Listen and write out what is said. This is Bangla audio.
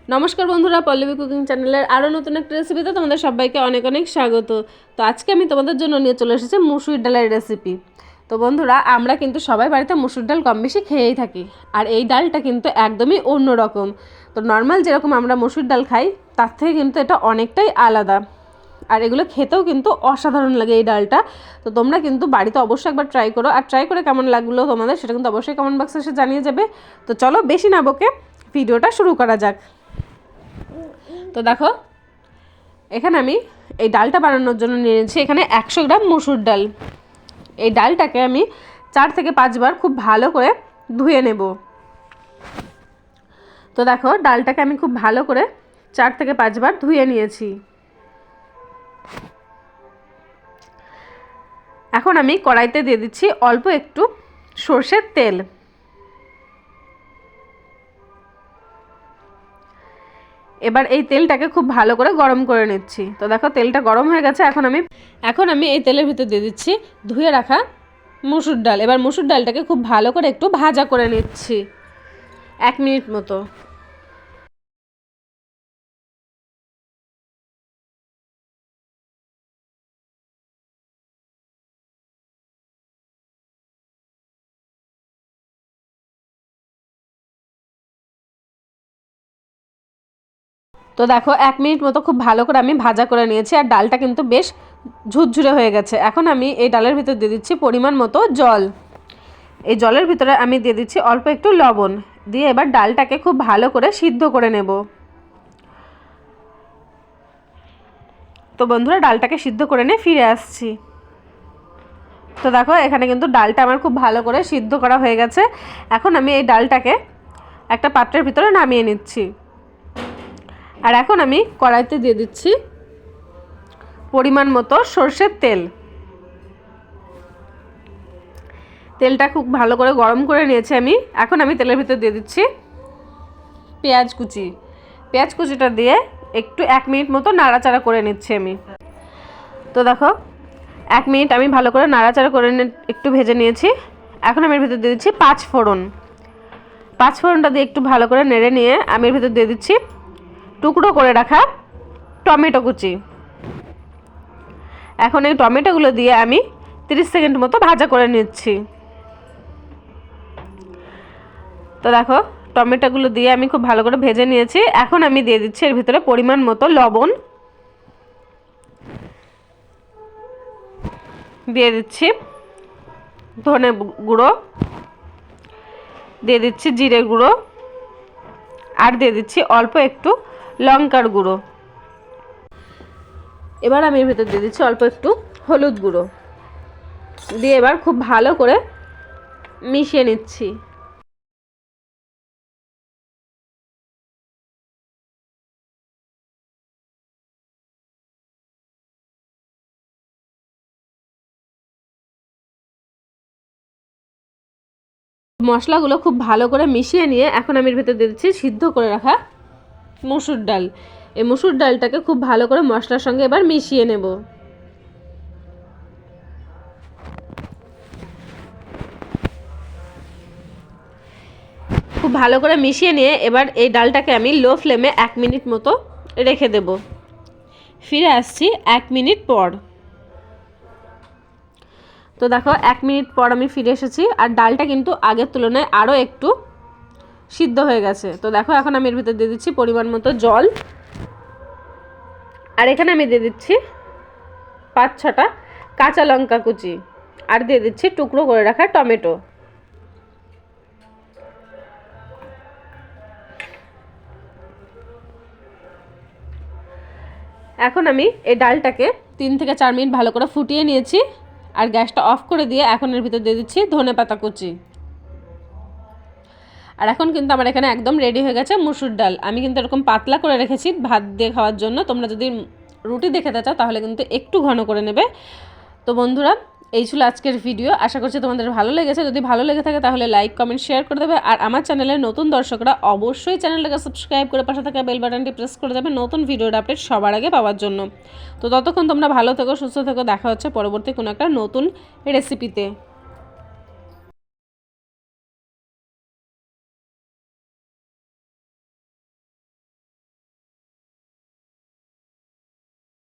নমস্কার বন্ধুরা, পল্লবী কুকিং চ্যানেলের আরও নতুন একটা রেসিপিতে তোমাদের সবাইকে অনেক অনেক স্বাগত। তো আজকে আমি তোমাদের জন্য নিয়ে চলে এসেছি মুসুর ডালের রেসিপি। তো বন্ধুরা, আমরা কিন্তু সবাই বাড়িতে মুসুর ডাল কম বেশি খেয়েই থাকি, আর এই ডালটা কিন্তু একদমই অন্য রকম। তো নর্মাল যেরকম আমরা মুসুর ডাল খাই তার থেকে কিন্তু এটা অনেকটাই আলাদা, আর এগুলো খেতেও কিন্তু অসাধারণ লাগে এই ডালটা। তো তোমরা কিন্তু বাড়িতে অবশ্যই একবার ট্রাই করো, আর ট্রাই করে কেমন লাগলো তোমাদের সেটা কিন্তু অবশ্যই কমেন্ট বক্সে এসে জানিয়ে যাবে। তো চলো বেশি না বকে ভিডিওটা শুরু করা যাক। তো দেখো, এখানে আমি এই ডালটা বানানোর জন্য নিয়েছি এখানে 100 গ্রাম মুসুর ডাল। এই ডালটাকে আমি 4 থেকে 5 বার খুব ভালো করে ধুয়ে নেব। তো দেখো, ডালটাকে আমি খুব ভালো করে 4 থেকে 5 বার ধুয়ে নিয়েছি। এখন আমি কড়াইতে দিয়ে দিচ্ছি অল্প একটু সরষের তেল। এবার এই তেলটাকে খুব ভালো করে গরম করে নিচ্ছি। তো দেখো, তেলটা গরম হয়ে গেছে। এখন আমি এই তেলের ভিতর দিয়ে দিচ্ছি ধুয়ে রাখা মুসুর ডাল। এবার মুসুর ডালটাকে খুব ভালো করে একটু ভাজা করে নিচ্ছি 1 মিনিট মতো। তো দেখো, 1 মিনিট মতো খুব ভালো করে আমি ভাজা করে নিয়েছি, আর ডালটা কিন্তু বেশ ঝুরঝুরে হয়ে গেছে। এখন আমি এই ডালের ভিতর দিয়ে দিচ্ছি পরিমাণ মতো জল। এই জলের ভিতরে আমি দিয়ে দিচ্ছি অল্প একটু লবণ দিয়ে এবার ডালটাকে খুব ভালো করে সিদ্ধ করে নেব। তো বন্ধুরা, ডালটাকে সিদ্ধ করে নিয়ে ফিরে আসছি। তো দেখো, এখানে কিন্তু ডালটা আমার খুব ভালো করে সিদ্ধ করা হয়ে গেছে। এখন আমি এই ডালটাকে একটা পাত্রের ভিতরে নামিয়ে নিচ্ছি। আর এখন আমি কড়াইতে দিয়ে দিচ্ছি পরিমাণ মতো সরষের তেল। তেলটা খুব ভালো করে গরম করে নিয়েছি আমি। এখন আমি তেলের ভিতর দিয়ে দিচ্ছি পেঁয়াজ কুচি। পেঁয়াজ কুচিটা দিয়ে একটু 1 মিনিট মতো নাড়াচাড়া করে নিচ্ছি আমি। তো দেখো, 1 মিনিট আমি ভালো করে নাড়াচাড়া করে একটু ভেজে নিয়েছি। এখন আমি এর ভিতর দিয়ে দিচ্ছি 5 ফোড়ন। 5 ফোড়নটা দিয়ে একটু ভালো করে নেড়ে নিয়ে আমি এর ভিতর দিয়ে দিচ্ছি টুকরো করে রাখা টমেটো কুচি। এখন এই টমেটোগুলো দিয়ে আমি 30 সেকেন্ড মতো ভাজা করে নিচ্ছি। তো দেখো, টমেটোগুলো দিয়ে আমি খুব ভালো করে ভেজে নিয়েছি। এখন আমি দিয়ে দিচ্ছি এর ভিতরে পরিমাণ মতো লবণ, দিয়ে দিচ্ছি ধনে গুঁড়ো, দিয়ে দিচ্ছি জিরে গুঁড়ো, আর দিয়ে দিচ্ছি অল্প একটু লঙ্কার গুঁড়ো। এবার আমি এর ভিতর দিয়ে দিচ্ছি অল্প একটু হলুদ গুঁড়ো দিয়ে এবার খুব ভালো করে মিশিয়ে নিচ্ছি। মশলাগুলো খুব ভালো করে মিশিয়ে নিয়ে এখন আমি এর ভিতর দিয়ে দিচ্ছি সিদ্ধ করে রাখা মুসুর ডাল। এই মুসুর ডালটাকে খুব ভালো করে মশলার সঙ্গে এবার মিশিয়ে নেব। খুব ভালো করে মিশিয়ে নিয়ে এবার এই ডালটাকে আমি লো ফ্লেমে 1 মিনিট মতো রেখে দেব। ফিরে আসছি 1 মিনিট পর। তো দেখো, 1 মিনিট পর আমি ফিরে এসেছি, আর ডালটা কিন্তু আগের তুলনায় আরও একটু সিদ্ধ হয়ে গেছে। তো দেখো, এখন আমি এর ভিতর দিয়ে দিচ্ছি পরিমাণ মতো জল, আর এখানে আমি দিয়ে দিচ্ছি 5-6টা কাঁচা লঙ্কা কুচি, আর দিয়ে দিচ্ছি টুকরো করে রাখা টমেটো। এখন আমি এই ডালটাকে 3 থেকে 4 মিনিট ভালো করে ফুটিয়ে নিয়েছি, আর গ্যাসটা অফ করে দিয়ে এখন এর ভিতর দিয়ে দিচ্ছি ধনেপাতা কুচি। আর এখন কিন্তু আমার এখানে একদম রেডি হয়ে গেছে মুসুর ডাল। আমি কিন্তু এরকম পাতলা করে রেখেছি ভাত দিয়ে খাওয়ার জন্য। তোমরা যদি রুটি দিয়ে খেতে চাও তাহলে কিন্তু একটু ঘন করে নেবে। তো বন্ধুরা, এই ছিল আজকের ভিডিও। আশা করছি তোমাদের ভালো লেগেছে। যদি ভালো লেগে থাকে তাহলে লাইক কমেন্ট শেয়ার করে দেবে, আর আমার চ্যানেলের নতুন দর্শকরা অবশ্যই চ্যানেলটাকে সাবস্ক্রাইব করে পাশে থাকা বেল বাটনটি প্রেস করে দেবে নতুন ভিডিওর আপডেট সবার আগে পাওয়ার জন্য। তো ততক্ষণ তোমরা ভালো থেকো, সুস্থ থেকো। দেখা হচ্ছে পরবর্তী কোনো একটা নতুন রেসিপিতে।